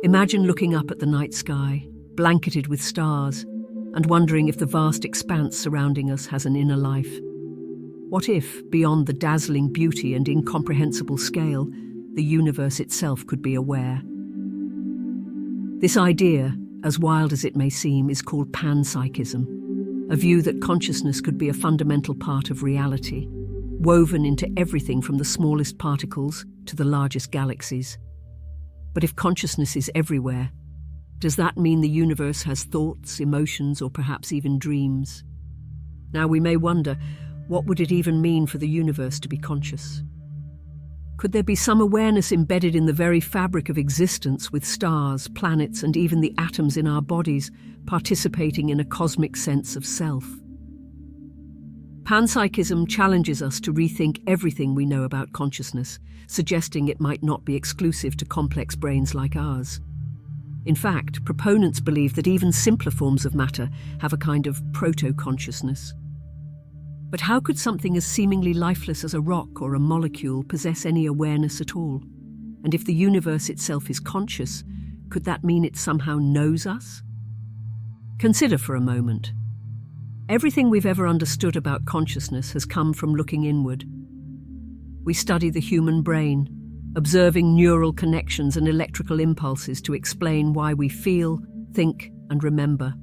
Imagine looking up at the night sky, blanketed with stars, and wondering if the vast expanse surrounding us has an inner life. What if, beyond the dazzling beauty and incomprehensible scale, the universe itself could be aware? This idea, as wild as it may seem, is called panpsychism, a view that consciousness could be a fundamental part of reality, woven into everything from the smallest particles to the largest galaxies. But if consciousness is everywhere, does that mean the universe has thoughts, emotions, or perhaps even dreams? Now we may wonder, what would it even mean for the universe to be conscious? Could there be some awareness embedded in the very fabric of existence, with stars, planets, and even the atoms in our bodies participating in a cosmic sense of self? Panpsychism challenges us to rethink everything we know about consciousness, suggesting it might not be exclusive to complex brains like ours. In fact, proponents believe that even simpler forms of matter have a kind of proto-consciousness. But how could something as seemingly lifeless as a rock or a molecule possess any awareness at all? And if the universe itself is conscious, could that mean it somehow knows us? Consider for a moment. Everything we've ever understood about consciousness has come from looking inward. We study the human brain, observing neural connections and electrical impulses to explain why we feel, think, and remember.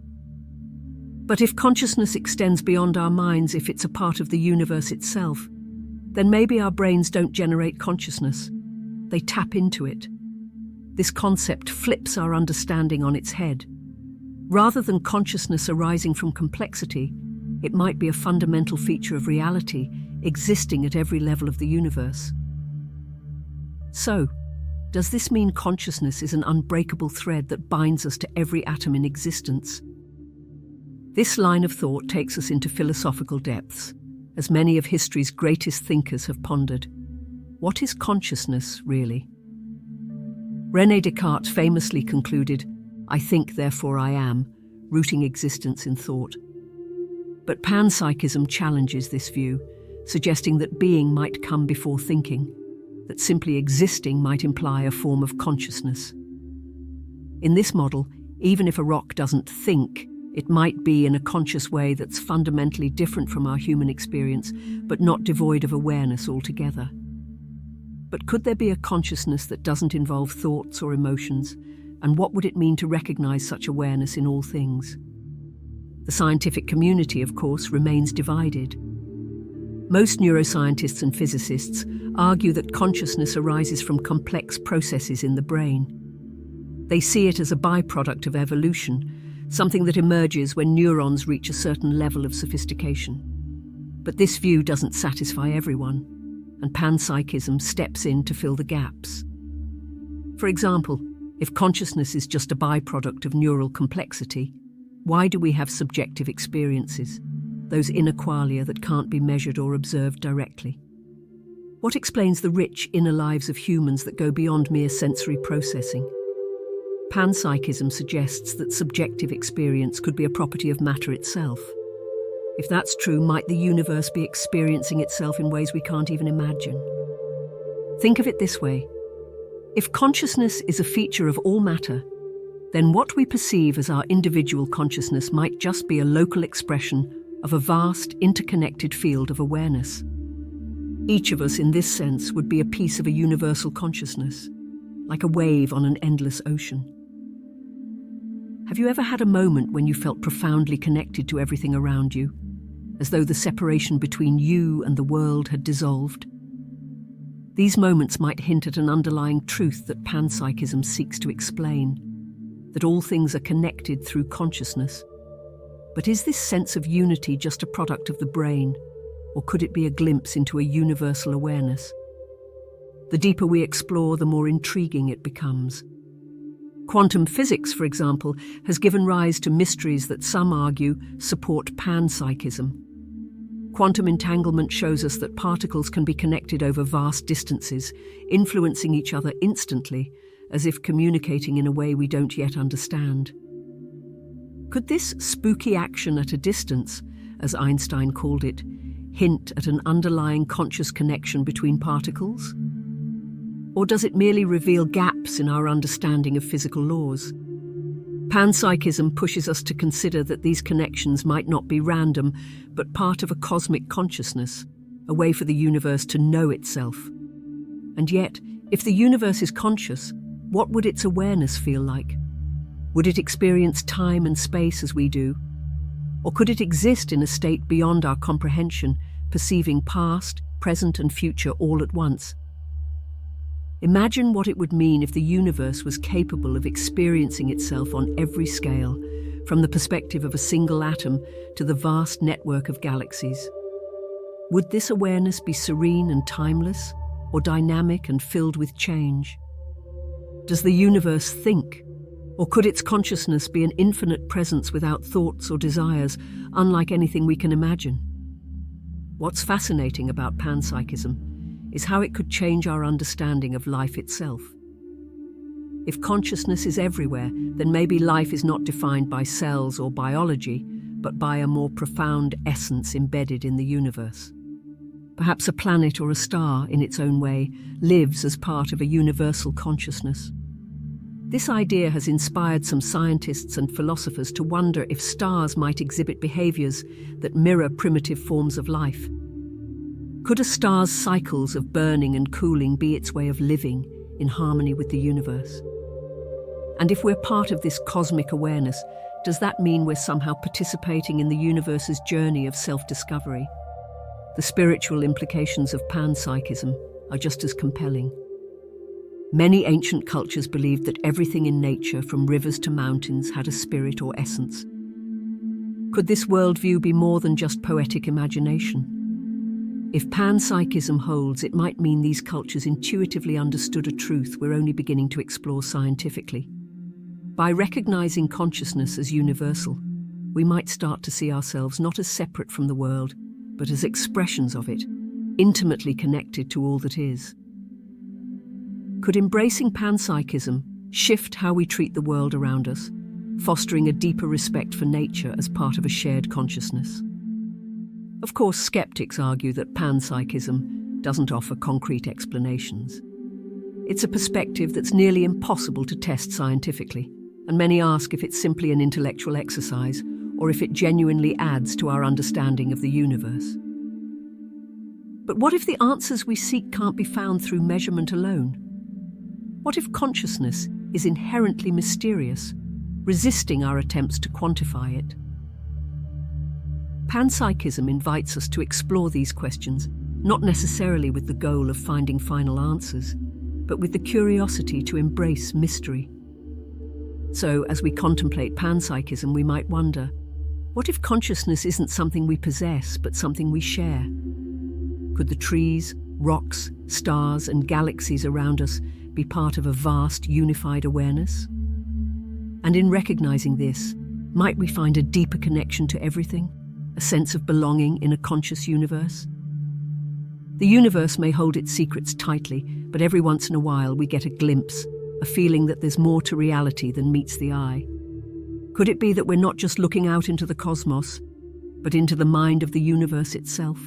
But if consciousness extends beyond our minds, if it's a part of the universe itself, then maybe our brains don't generate consciousness. They tap into it. This concept flips our understanding on its head. Rather than consciousness arising from complexity, it might be a fundamental feature of reality, existing at every level of the universe. So, does this mean consciousness is an unbreakable thread that binds us to every atom in existence? This line of thought takes us into philosophical depths, as many of history's greatest thinkers have pondered. What is consciousness, really? René Descartes famously concluded, "I think, therefore I am," rooting existence in thought. But panpsychism challenges this view, suggesting that being might come before thinking, that simply existing might imply a form of consciousness. In this model, even if a rock doesn't think, it might be in a conscious way that's fundamentally different from our human experience, but not devoid of awareness altogether. But could there be a consciousness that doesn't involve thoughts or emotions? And what would it mean to recognize such awareness in all things? The scientific community, of course, remains divided. Most neuroscientists and physicists argue that consciousness arises from complex processes in the brain. They see it as a byproduct of evolution, something that emerges when neurons reach a certain level of sophistication. But this view doesn't satisfy everyone, and panpsychism steps in to fill the gaps. For example, if consciousness is just a byproduct of neural complexity, why do we have subjective experiences, those inner qualia that can't be measured or observed directly? What explains the rich inner lives of humans that go beyond mere sensory processing? Panpsychism suggests that subjective experience could be a property of matter itself. If that's true, might the universe be experiencing itself in ways we can't even imagine? Think of it this way. If consciousness is a feature of all matter, then what we perceive as our individual consciousness might just be a local expression of a vast, interconnected field of awareness. Each of us, in this sense, would be a piece of a universal consciousness, like a wave on an endless ocean. Have you ever had a moment when you felt profoundly connected to everything around you, as though the separation between you and the world had dissolved? These moments might hint at an underlying truth that panpsychism seeks to explain, that all things are connected through consciousness. But is this sense of unity just a product of the brain, or could it be a glimpse into a universal awareness? The deeper we explore, the more intriguing it becomes. Quantum physics, for example, has given rise to mysteries that some argue support panpsychism. Quantum entanglement shows us that particles can be connected over vast distances, influencing each other instantly, as if communicating in a way we don't yet understand. Could this spooky action at a distance, as Einstein called it, hint at an underlying conscious connection between particles? Or does it merely reveal gaps in our understanding of physical laws? Panpsychism pushes us to consider that these connections might not be random, but part of a cosmic consciousness, a way for the universe to know itself. And yet, if the universe is conscious, what would its awareness feel like? Would it experience time and space as we do? Or could it exist in a state beyond our comprehension, perceiving past, present, and future all at once? Imagine what it would mean if the universe was capable of experiencing itself on every scale, from the perspective of a single atom to the vast network of galaxies. Would this awareness be serene and timeless, or dynamic and filled with change? Does the universe think? Or could its consciousness be an infinite presence without thoughts or desires, unlike anything we can imagine? What's fascinating about panpsychism is how it could change our understanding of life itself. If consciousness is everywhere, then maybe life is not defined by cells or biology, but by a more profound essence embedded in the universe. Perhaps a planet or a star, in its own way, lives as part of a universal consciousness. This idea has inspired some scientists and philosophers to wonder if stars might exhibit behaviors that mirror primitive forms of life. Could a star's cycles of burning and cooling be its way of living in harmony with the universe? And if we're part of this cosmic awareness, does that mean we're somehow participating in the universe's journey of self-discovery? The spiritual implications of panpsychism are just as compelling. Many ancient cultures believed that everything in nature, from rivers to mountains, had a spirit or essence. Could this worldview be more than just poetic imagination? If panpsychism holds, it might mean these cultures intuitively understood a truth we're only beginning to explore scientifically. By recognizing consciousness as universal, we might start to see ourselves not as separate from the world, but as expressions of it, intimately connected to all that is. Could embracing panpsychism shift how we treat the world around us, fostering a deeper respect for nature as part of a shared consciousness? Of course, skeptics argue that panpsychism doesn't offer concrete explanations. It's a perspective that's nearly impossible to test scientifically, and many ask if it's simply an intellectual exercise or if it genuinely adds to our understanding of the universe. But what if the answers we seek can't be found through measurement alone? What if consciousness is inherently mysterious, resisting our attempts to quantify it? Panpsychism invites us to explore these questions, not necessarily with the goal of finding final answers, but with the curiosity to embrace mystery. So, as we contemplate panpsychism, we might wonder, what if consciousness isn't something we possess, but something we share? Could the trees, rocks, stars, and galaxies around us be part of a vast, unified awareness? And in recognizing this, might we find a deeper connection to everything? A sense of belonging in a conscious universe? The universe may hold its secrets tightly, but every once in a while we get a glimpse, a feeling that there's more to reality than meets the eye. Could it be that we're not just looking out into the cosmos, but into the mind of the universe itself?